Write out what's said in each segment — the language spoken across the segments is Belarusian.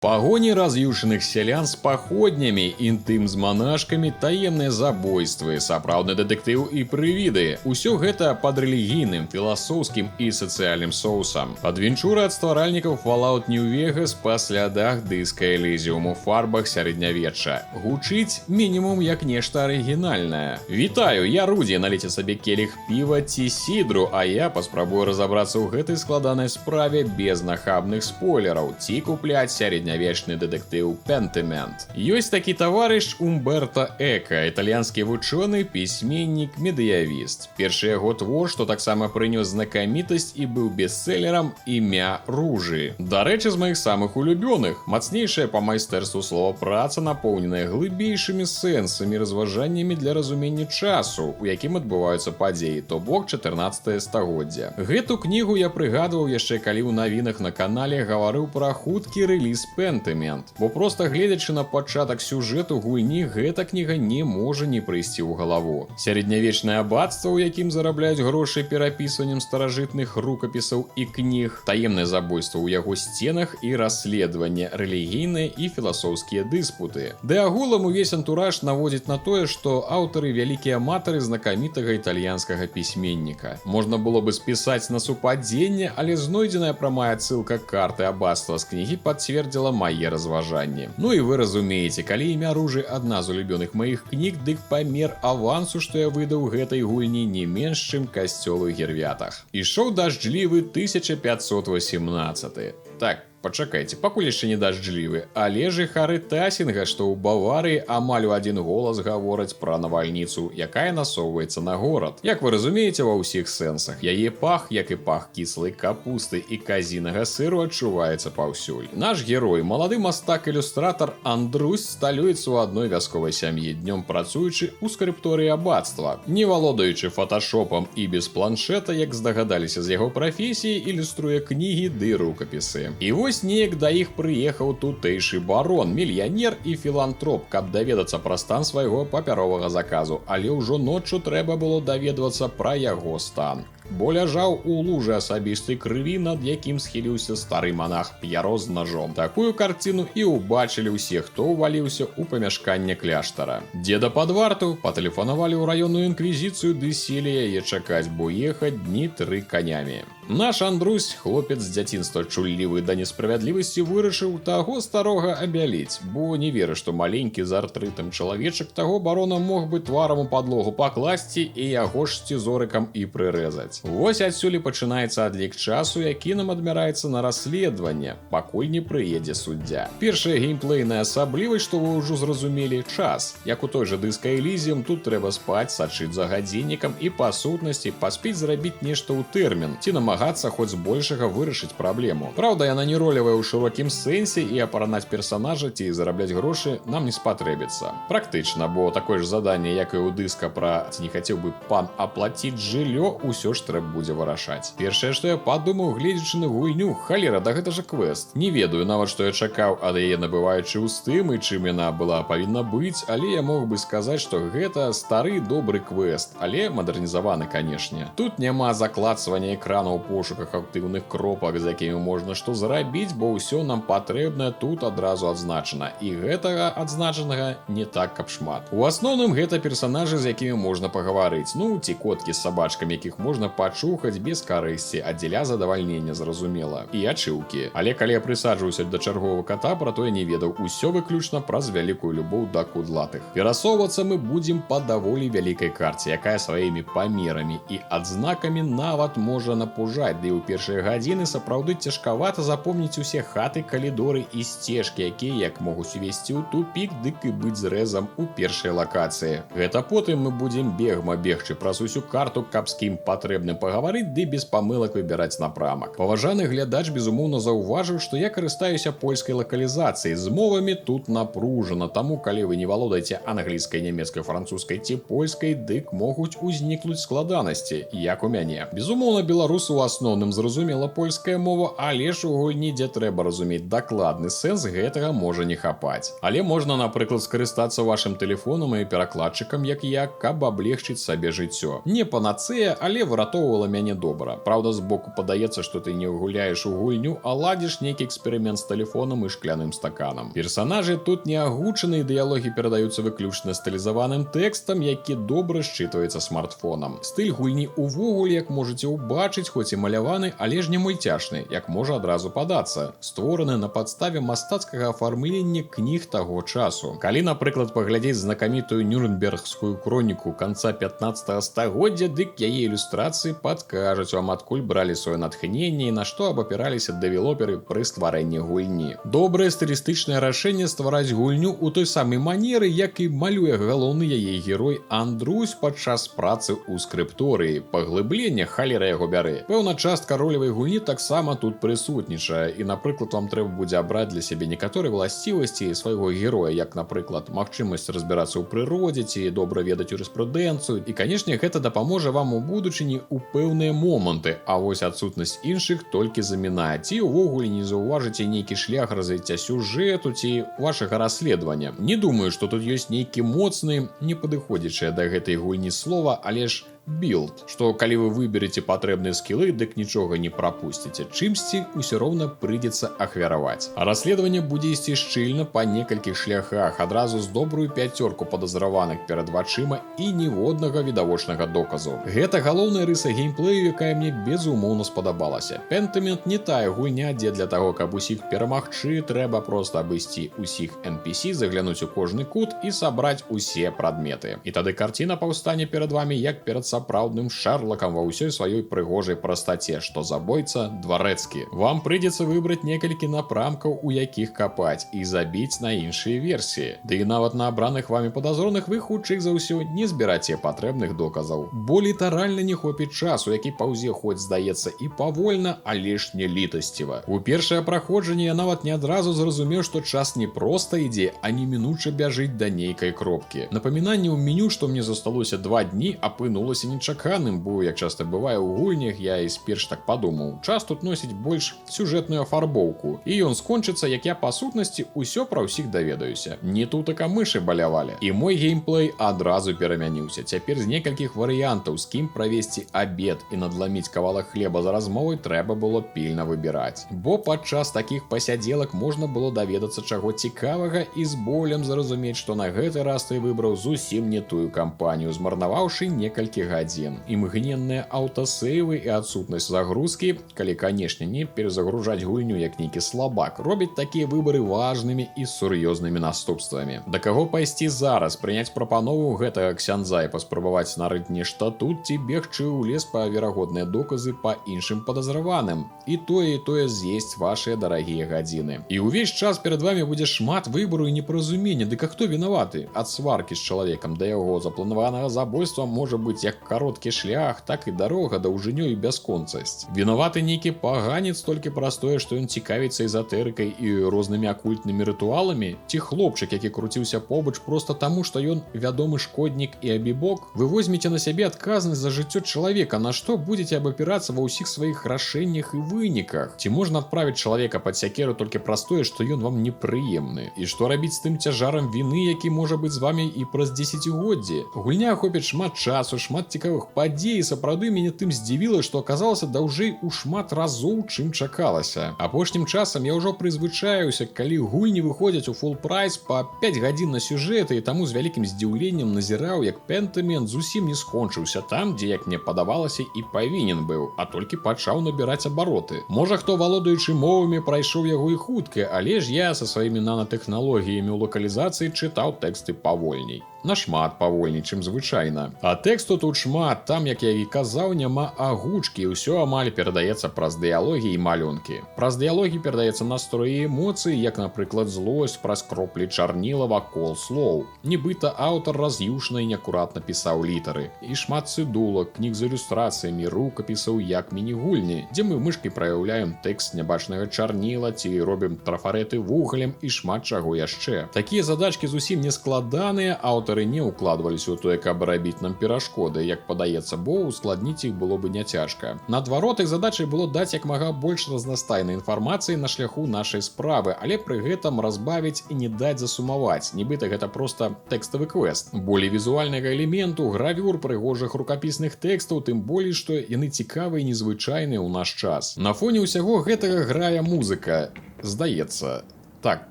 Погони раз'юшаных сялян з паходнямі, інтым з манашкамі, таемныя забойствы, сапраўдны дэтэктыў і прывіды. Усё гэта пад рэлігійным, філасофскім і сацыяльным соусам. Адвенчура ад стваральнікаў Fallout New Vegas па слядах дыска Elysium у фарбах сярэднявечча. Гучыць мінімум як нешта арыгінальнае. Вітаю, я Руді, наліце сабе келіх піва ці сідру, а я паспрабую разабрацца ў гэтай складанай справе без нахабных спойлераў, ці купляць сярэднявечны дэтэктыў Pentiment. Ёсць такі таварыш Умберто Эко, італьянскі вучоны, пісьменнік, медыявіст. Першы яго твор, што таксама прынёс знакамітасць і быў бестселерам, «Імя Ружы». Дарэчы, з маіх самых улюбёных. Мацнейшая па майстэрству слова праца, напоўненая глыбейшымі сэнсамі, разважаннямі для разумення часу, у якім адбываюцца падзеі, то бок 14 стагоддзя. Гэту кнігу я прыгадваў яшчэ калі ў навінах на канале гаварыў пра хуткі рэліз Pentiment, бо проста гледзячы на пачатак сюжэту гульні, гэта кніга не можа не прыйсці ў галаву. Сярэднявечнае абацтва, у якім зарабляюць грошы перапісваннем старажытных рукапісаў і кніг, таемнае забойства ў яго сценах і расследаванне, рэлігійныя і філасофскія дыспуты. Ды агулам увесь антураж наводзіць на тое, што аўтары вялікія аматары знакамітага італьянскага пісьменніка. Можна было бы спісаць на супадзенне, але знойдзеная прамая адсылка карты абацтва з кнігі пацвердзіла мае разважанні. Ну і вы разумееце, калі «Імя Ружы» адна з улюбёных маіх кніг, дык памер авансу, што я выдаў гэтай гульні, не менш, чым касцёл у Гервятах. Ішоў дажджлівы 1518. Так, пачакайце, пакуль яшчэ не дажджлівы, але жыхары Тасінга, што ў Баварыі, амаль у адзін голас гавораць пра навальніцу, якая насоўваецца на горад. Як вы разумееце, ва ўсіх сэнсах. Яе пах, як і пах кіслай капусты і казінага сыру, адчуваецца паўсюль. Наш герой, малады мастак-ілюстратар Андрусь, сталюецца ў адной вясковай сям'і, днём працуючы ў скрыпторыі абацтва. Не валодаючы фоташопам і без планшета, як здагадаліся з яго прафесіі, ілюструе кнігі ды рукапісы. І вось неяк да іх прыехаў тутэйшы барон, мільянер і філантроп, каб даведацца пра стан свайго папяровага заказу, але ўжо ноччу трэба было даведвацца пра яго стан. Бо ляжаў у лужы асабістай крыві, над якім схіліўся стары монах П'яро з ножом. Такую карціну і ўбачылі ўсе, хто ўваліўся ў памяшканне кляштара. Дзеда пад варту, патэлефанавалі ў раённую інквізіцыю, ды селі яе чакаць, бо ехаць дні 3 канямі. Наш Андрусь, хлопец з дзяцінства чуллівы да несправядлівасці, вырашыў таго старога абяліць, бо не веры, што маленькі з артрытам чалавечак таго барона мог бы тварам у падлогу пакласці і яго ж сцізорыкам і прырэзаць. Вось адсюль пачынаецца адлік часу, які нам адмяраецца на расследаванне, пакуль не прыедзе суддзя. Першая геймплейная асаблівасць, што вы ўжо зразумелі, час. Як у той жа дыска Elysium, тут трэба спаць, сачыць за гадзіннікам і па сутнасці паспець зрабіць нешта ў тэрмін, ці намагацца хоць збольшага вырашыць праблему. Праўда, яна не ролевая ў шырокім сэнсе, і апаранаць персанажа ці зарабляць грошы нам не спатрэбіцца. Практычна, бо такое ж заданне, як і ў дыска пра «Ці не хацеў бы пан аплаціць жыллё», усё ж трэба будзе вырашаць. Першае, што я падумаў, гледзячы на гульню, халера, да гэта ж квест. Не ведаю нават, што я чакаў ад яе, набываючы ў Steam, і чым яна была павінна быць, але я мог бы сказаць, што гэта стары добры квест, але мадэрнізаваны, канешне. Тут няма закладвання экрана ў пошуках актыўных кропак, з якімі можна што зрабіць, бо ўсё нам патрэбнае тут адразу адзначана. І гэтага адзначанага не так, каб шмат. У асноўным гэта персанажы, з якімі можна пагаварыць. Ну, ці коткі з сабачкамі, якіх можна пачухаць без карысці, а дзеля задавальнення, зразумела. І ачыўкі. Але калі я прысаджваўся да чарговага кота, пра то я не ведаў. Усё выключна праз вялікую любоў да кудлатых. Перасоўвацца мы будзем па даволі вялікай карце, якая сваімі памерамі і адзнакамі нават можа напужаць, ды ў першыя гадзіны сапраўды цяжкавата запомніць усе хаты, калідоры і сцежкі, якія як могуць увесці ў тупік, дык і быць зрэзам у першай лакацыі. Гэта потым мы будзем бегма бегчы праз усю карту, каб з кім патрэбным пагаварыць, ды без памылак выбіраць напрамак. Паважаны глядач, безумоўна, заўважыў, што я карыстаюся польскай лакалізацыяй. З мовамі тут напружана, таму калі вы не валодаеце англійскай, нямецкай, французскай ці польскай, дык могуць узнікнуць складанасці, як у мяне. Безумоўна, беларусу ў асноўным зразумела польская мова, але ж у гульні, дзе трэба разумець дакладны сэнс, гэтага можа не хапаць. Але можна, напрыклад, скарыстацца вашым тэлефонам і перакладчыкам, як я, каб аблегчыць сабе жыццё. Не панацэя, але выратаваць уратоўвала мяне добра. Праўда, збоку падаецца, што ты не гуляеш у гульню, а ладзіш нейкі эксперымент з тэлефонам і шкляным стаканам. Персанажы тут не агучаны, дыялогі перадаюцца выключна стылізаваным тэкстам, які добра счытваецца смартфонам. Стыль гульні увогуле, як можаце ўбачыць, хоць і маляваны, але ж не мульцяшны, як можа адразу падацца, створаны на падставе мастацкага афармлення кніг таго часу. Калі, напрыклад, паглядзець знакамітую Нюрнбергскую хроніку канца 15 стагоддзя, дык яе ілюстрацыі падкажуць вам, адкуль бралі сваё натхненне і на што абапіраліся дэвелоперы пры стварэнні гульні. Добрае стылістычнае рашэнне ствараць гульню ў той самай манеры, як і малюе галоўны яе герой Андрусь падчас працы ў скрыпторыі. Паглыблення халера яго бярэ. Пэўна частка ролевай гульні таксама тут прысутнічае, і, напрыклад, вам трэба будзе абраць для сябе некаторыя власцівасці свайго героя, як, напрыклад, магчымасць разбірацца ў прыродзе ці добра ведаць юрыспрудэнцыю. І, канешне, гэта дапаможа вам у будучыні ў пэўныя моманты, а вось адсутнасць іншых толькі замінае. Ці ўвогуле не заўважыце нейкі шлях развіцця сюжэту ці вашага расследавання. Не думаю, што тут ёсць нейкі моцны, не падыходзячыя да гэтай гульні слова, але ж билд, што калі вы выберете патрэбныя скілы, дык нічога не прапусціце. Чымсьці ўсё роўна прыйдзецца ахвяраваць. А расследаванне будзе ісці шчыльна па некалькіх шляхах, адразу з добрую 5 падазраваных перад вачыма і ніводнага відавочнага доказу. Гэта галоўная рыса геймплею, якая мне безумоўна спадабалася. Pentiment не тая гульня, дзе для таго, каб усіх перамагчы, трэба проста абысці усіх NPC, заглянуць у кожны кут і сабраць усе прадметы. І тады карціна паўстане перад вамі як перад сапраўдным Шарлакам ва ўсёй сваёй прыгожай прастаце, што забойца дварэцкі. Вам прыйдзецца выбраць некалькі напрамкаў, у якіх капаць, і забіць на іншыя версіі. Ды і нават на абраных вамі падазроных вы хутчэй за ўсё не збераце патрэбных доказаў. Бо літаральна не хопіць часу, які паўзе хоць здаецца і павольна, але ж не літасціва. У першае праходжанне я нават не адразу зразумеў, што час не проста ідзе, а немінуча бяжыць да нейкай кропкі. Напамінанне ў меню, што мне засталося 2 дні, апынулася нечаканым, бо, як часта бывае ў гульнях, я і сперш так падумаў, час тут носіць больш сюжэтную афарбоўку, і ён скончыцца, як я па сутнасці ўсё пра ўсіх даведаюся. Не тутака мышы балявалі. І мой геймплей адразу перамяніўся. Цяпер з некалькіх варыянтаў, з кім правесці абед і надламіць кавалак хлеба за размовай, трэба было пільна выбіраць. Бо падчас такіх пасядзелак можна было даведацца чаго цікавага і з болем зразумець, што на гэты раз ты выбраў зусім не тую кампанію, змарнаваўшы некалькі гадзін. Імгненныя аўтасейвы і адсутнасць загрузкі, калі, канешне, не перезагружаць гульню як нейкі слабак, робяць такія выбары важнымі і сур'ёзнымі наступствамі. Да каго пайсці зараз, прыняць прапанову гэтага ксяндза і паспрабаваць нарыць нешта тут, ці бегчы ў лес па верагодныя доказы па іншым падазраваным. І тое з'есць вашыя дарагія гадзіны. І ўвесь час перад вамі будзе шмат выбару і непаразумення, дык а хто вінаваты? Ад сваркі з чалавекам да яго запланаванага забойства можа быць як кароткі шлях, так і дарога даўжынёй і бясконцасць. Вінаваты нейкі паганец толькі праз тое, што ён цікавіцца эзатэрыкай і рознымі акультнымі рытуаламі, ці хлопчык, які круціўся побач проста таму, што ён вядомы шкоднік і абібок. Вы возьмеце на сябе адказнасць за жыццё чалавека, на што будзеце абапірацца ва ўсіх сваіх рашэннях і выніках. Ці можна адправіць чалавека пад сякеру толькі праз тое, што ён вам непрыемны? І што рабіць з тым цяжарам віны, які можа быць з вамі і праз дзесяцігоддзі? Гульня ахопіць шмат часу, шмат цікавых падзей, сапраўды мяне тым здзівіла, што аказалася даўжэй у шмат разоў, чым чакалася. Апошнім часам я ўжо прызвычаіўся, калі гульні выходзяць у фул прайс па 5 гадзін на сюжэты, і таму з вялікім здзіўленнем назіраў, як Pentiment зусім не скончыўся там, дзе, як мне падавалася, і павінен быў, а толькі пачаў набіраць абароты. Можа, хто валодаючы мовамі прайшоў яго і хутка, але ж я са сваімі нанотэхналогіямі ў локалізацыі чытаў тэксты павольней. Нашмат павольней, чым звычайна. А тэксту тут шмат, там, як я і казаў, няма агучкі, ўсё амаль перадаецца праз дыялогі і малюнкі. Праз дыялогі перадаецца настроі і эмоцыі, як, напрыклад, злосць праз кроплі чарніла вакол слоў. Нібыта аўтар раз'юшна і неакуратна пісаў літары. І шмат цыдулак, кніг з ілюстрацыямі, рукапісаў як міні-гульні, дзе мы мышкай праяўляем тэкст нябачнага чарніла ці робім трафарэты вугалем і шмат чаго яшчэ. Такія задачкі зусім не складаныя, аўтар аўтары не ўкладваліся ў тое, каб рабіць нам перашкоды, як падаецца, бо ускладніць іх было бы няцяжка. Наадварот, іх задачай было даць як мага больш разнастайнай інфармацыі на шляху нашай справы, але пры гэтым разбавіць і не даць засумаваць, нібыта гэта проста тэкставы квест. Болей візуальнага элементу, гравюр, прыгожых рукапісных тэкстаў, тым болей, што яны цікавыя і незвычайныя ў наш час. На фоне ўсяго гэтага грае музыка. Здаецца. Так,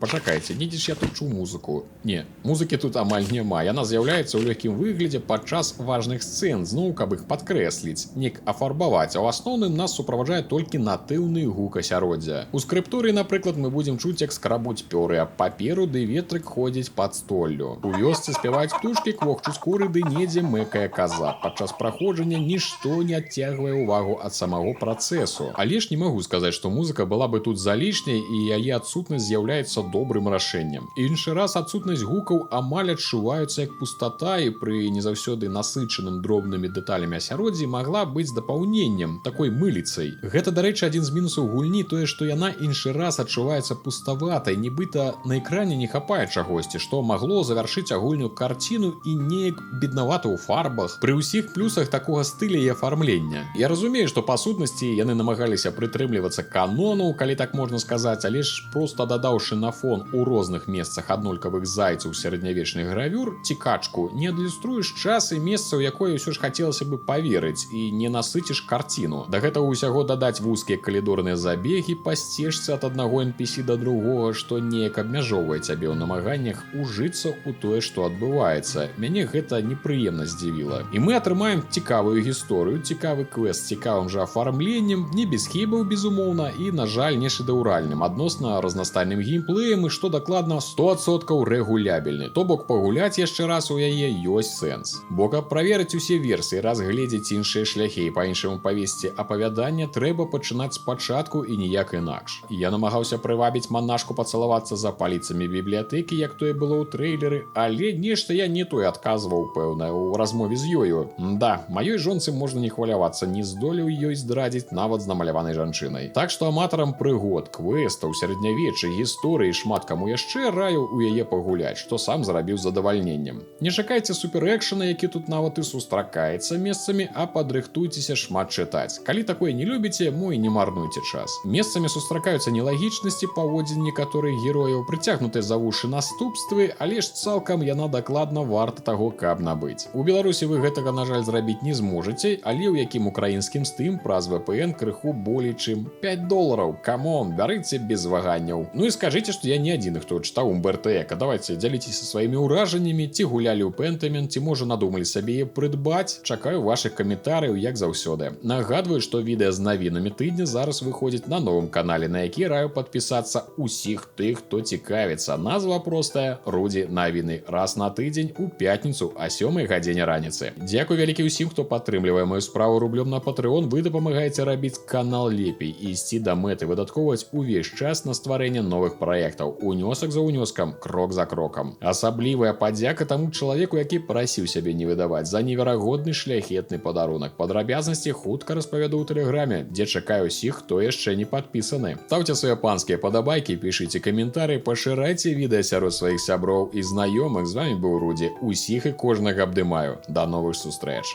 пачакайце, недзе ж я тут чу музыку. Не, музыкі тут амаль няма. Яна з'яўляецца ў лёгкім выглядзе падчас важных сцэн, зноў, каб іх падкрэсліць, нек афарбаваць, а ў асноўным нас суправаджае толькі натыўны гук асяроддзя. У скрыптуры, напрыклад, мы будзем чуць, як скрабуць пёры аб паперу, ды ветрык ходзіць пад столлю. У вёсцы спяваюць птушкі, квохчуць куры, ды недзе мэкае каза. Падчас праходжання нішто не адцягвае ўвагу ад самого працэсу. Але ж не магу сказаць, што музыка была бы тут залішняй, і яе адсутнасць з'яўляецца добрым рашэннем. Іншы раз адсутнасць гукаў амаль адчуваюцца як пустата, і пры не заўсёды насычаным дробнымі дэталямі асяроддзі магла быць дапаўненнем, такой мыліцай. Гэта, дарэчы, адзін з мінусаў гульні, тое, што яна іншы раз адчуваецца пуставатай, нібыта на экране не хапае чагосьці, што магло завяршыць агульную карціну і неяк беднавата ў фарбах, пры ўсіх плюсах такога стыля і афармлення. Я разумею, што па сутнасці яны намагаліся прытрымлівацца канону, калі так можна сказаць, але ж проста дадаўшы на фон у розных месцах аднолькавых зайцаў сярэднявечных гравюр, цікачку, не адлюструеш час і месца, у якое ўсё ж хацелася бы паверыць, і не насыціш карціну. Да гэтага ўсяго дадаць вузкія калідорныя забегі па сцежцы ад аднаго NPC да другога, што неяк абмяжоўвае цябе ў намаганнях ужыцца ў тое, што адбываецца. Мяне гэта непрыемна здзівіла. І мы атрымаем цікавую гісторыю, цікавы квест з цікавым жа афармленнем, не без хібаў, безумоўна, і, на жаль, не шэдэўральным, адносна разнастайным геймплеем, і што дакладна 100% рэгулябельны. То бок пагуляць яшчэ раз у яе ёсць сэнс. Бо каб праверыць усе версіі, разгледзець іншыя шляхі і па-іншаму павесці апавядання, трэба пачынаць спачатку і ніяк інакш. Я намагаўся прывабіць манашку пацалавацца за паліцамі бібліятэкі, як тое было ў трэйлеры, але нешта я не тое адказваў, пэўна, у размове з ёю. Да, маёй жонцы можна не хвалявацца, не здолеў ёй здрадзіць нават з намаляванай жанчынай. Так што аматарам прыгод, квестаў, сярэднявечча, гісторыі, шмат каму яшчэ раю у яе пагуляць, што сам зрабіў з задавальненнем. Не чакайце суперэкшана, які тут нават і сустракаецца месцамі, а падрыхтуйцеся шмат чытаць. Калі такое не любіце, мо і не марнуйце час. Месцамі сустракаюцца нелагічнасці паводзін некаторых герояў, прыцягнутыя за вушы наступствы, але ж цалкам яна дакладна варта таго, каб набыць. У Беларусі вы гэтага, на жаль, зрабіць не зможаце, але ў якім украінскім стым праз VPN крыху болей чым $5. Камон, бярыце без ваганняў. Ну і скажыце, што я не адзін, хто чытаў Умберто Эко. Давайце, дзяліцеся сваімі ўражаннямі, ці гулялі ў Pentiment, ці можа надумалі сабе прыдбаць. Чакаю вашых каментарыяў, як заўсёды. Нагадваю, што відэа з навінамі тыдня зараз выходзіць на новым канале, на які раю падпісацца усіх тых, хто цікавіцца. Назва простая: Рудзі навіны. Раз на тыдзень у пятніцу о 7 гадзіне раніцы. Дзякуй вялікі ўсім, хто падтрымлівае маю справу рублём на Patreon. Вы дапамагаеце рабіць канал лепей і ісці да мэты, выдаткоўваць увесь час на стварэнне новых праектаў, унёсак за унёскам, крок за крокам. Асаблівая падзяка таму чалавеку, які прасіў сябе не выдаваць, за неверагодны шляхетны падарунак. Падрабязнасці хутка распавяду ў тэлеграме, дзе чакаю ўсіх, хто яшчэ не падпісаны. Стаўце свае панскія падабайкі, пішыце каментарыі, пашырайце відэа сярод сваіх сяброў і знаёмых. З вами быў Рудзі. Усіх і кожнага абдымаю. Да новых сустрэч.